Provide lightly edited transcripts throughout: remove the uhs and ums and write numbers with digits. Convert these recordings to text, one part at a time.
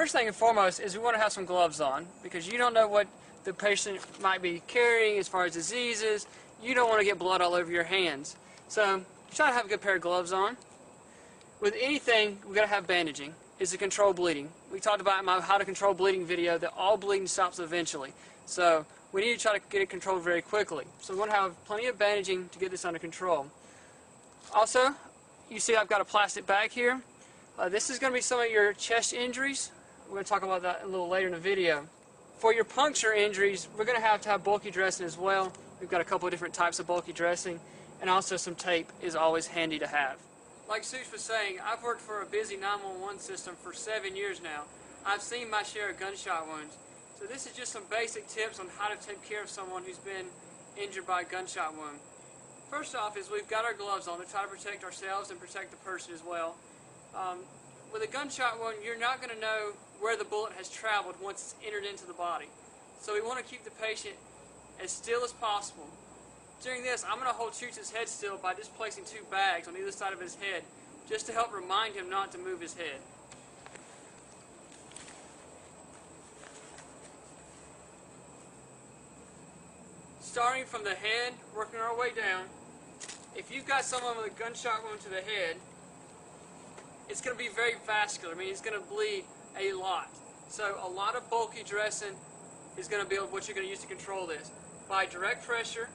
First thing and foremost is we want to have some gloves on, because you don't know what the patient might be carrying as far as diseases. You don't want to get blood all over your hands. So try to have a good pair of gloves on. With anything, we've got to have bandaging. Is to control bleeding. We talked about in my how to control bleeding video that all bleeding stops eventually. So we need to try to get it controlled very quickly. So we want to have plenty of bandaging to get this under control. Also, you see I've got a plastic bag here. This is going to be some of your chest injuries. We're going to talk about that a little later in the video. For your puncture injuries, we're going to have bulky dressing as well. We've got a couple of different types of bulky dressing, and also some tape is always handy to have. Like Sush was saying, I've worked for a busy 911 system for 7 years now. I've seen my share of gunshot wounds. So this is just some basic tips on how to take care of someone who's been injured by a gunshot wound. First off is we've got our gloves on to try to protect ourselves and protect the person as well. With a gunshot wound, you're not going to know where the bullet has traveled once it's entered into the body. So we want to keep the patient as still as possible. During this, I'm going to hold Chooch's head still by just placing 2 bags on either side of his head, just to help remind him not to move his head. Starting from the head, working our way down, if you've got someone with a gunshot wound to the head, it's going to be very vascular. I mean, it's going to bleed a lot. So a lot of bulky dressing is going to be what you're going to use to control this. By direct pressure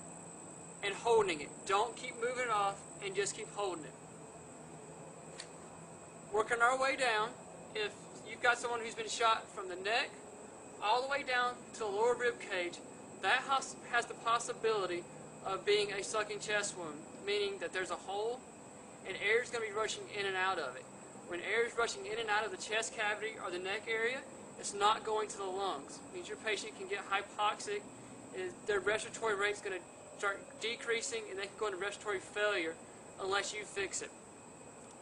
and holding it. Don't keep moving it off, and just keep holding it. Working our way down, if you've got someone who's been shot from the neck all the way down to the lower rib cage, that has the possibility of being a sucking chest wound, meaning that there's a hole and air is going to be rushing in and out of it. When air is rushing in and out of the chest cavity or the neck area, it's not going to the lungs. It means your patient can get hypoxic, their respiratory rate is going to start decreasing, and they can go into respiratory failure unless you fix it.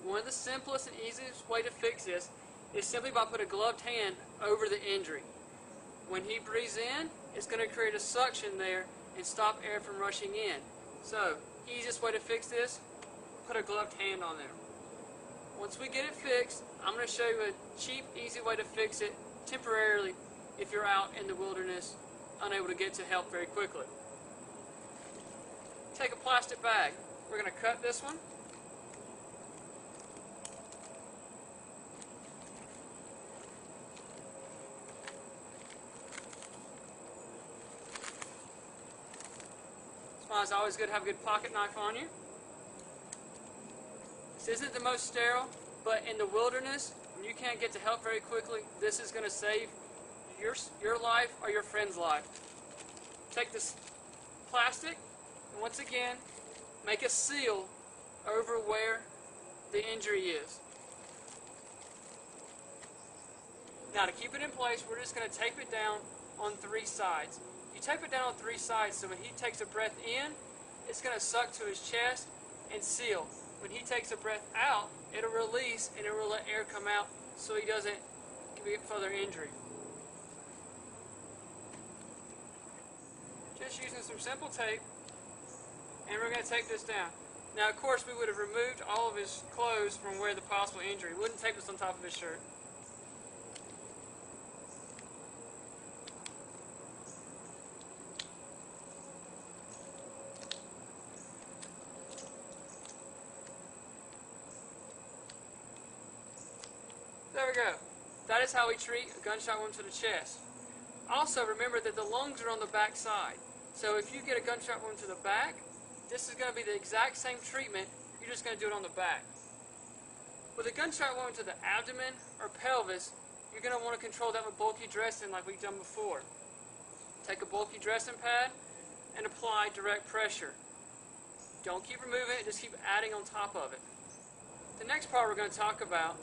One of the simplest and easiest way to fix this is simply by putting a gloved hand over the injury. When he breathes in, it's going to create a suction there and stop air from rushing in. So, easiest way to fix this, put a gloved hand on there. Once we get it fixed, I'm going to show you a cheap, easy way to fix it temporarily if you're out in the wilderness, unable to get to help very quickly. Take a plastic bag. We're going to cut this one. That's why it's always good to have a good pocket knife on you. This isn't the most sterile, but in the wilderness, when you can't get to help very quickly, this is going to save your life or your friend's life. Take this plastic, and once again, make a seal over where the injury is. Now, to keep it in place, we're just going to tape it down on 3 sides. You tape it down on 3 sides, so when he takes a breath in, it's going to suck to his chest and seal. When he takes a breath out, it'll release and it will let air come out so he doesn't get further injury. Just using some simple tape, and we're going to tape this down. Now, of course, we would have removed all of his clothes from where the possible injury. We wouldn't tape this on top of his shirt. There we go. That is how we treat a gunshot wound to the chest. Also, remember that the lungs are on the back side. So if you get a gunshot wound to the back, this is going to be the exact same treatment. You're just going to do it on the back. With a gunshot wound to the abdomen or pelvis, you're going to want to control that with bulky dressing like we've done before. Take a bulky dressing pad and apply direct pressure. Don't keep removing it, just keep adding on top of it. The next part we're going to talk about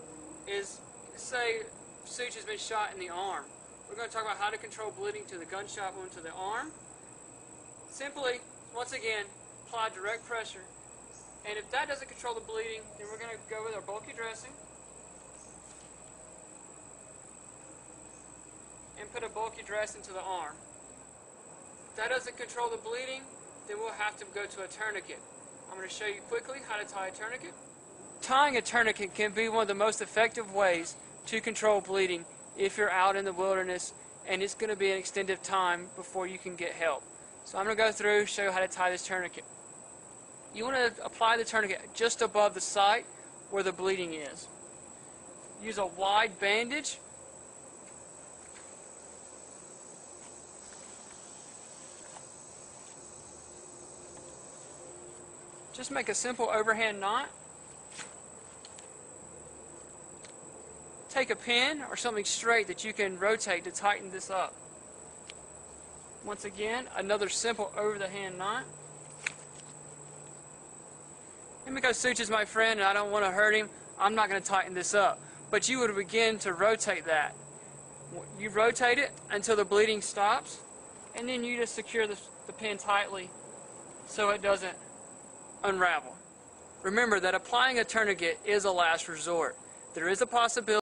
is, say Such has been shot in the arm. We're going to talk about how to control bleeding to the gunshot wound to the arm. Simply, once again, apply direct pressure. And if that doesn't control the bleeding, then we're going to go with our bulky dressing and put a bulky dressing to the arm. If that doesn't control the bleeding, then we'll have to go to a tourniquet. I'm going to show you quickly how to tie a tourniquet. Tying a tourniquet can be one of the most effective ways to control bleeding if you're out in the wilderness and it's going to be an extended time before you can get help. So I'm going to go through, show you how to tie this tourniquet. You want to apply the tourniquet just above the site where the bleeding is. Use a wide bandage. Just make a simple overhand knot. Take a pin or something straight that you can rotate to tighten this up. Once again, another simple over the hand knot. And because Such is my friend and I don't want to hurt him, I'm not going to tighten this up. But you would begin to rotate that. You rotate it until the bleeding stops, and then you just secure the pin tightly so it doesn't unravel. Remember that applying a tourniquet is a last resort. There is a possibility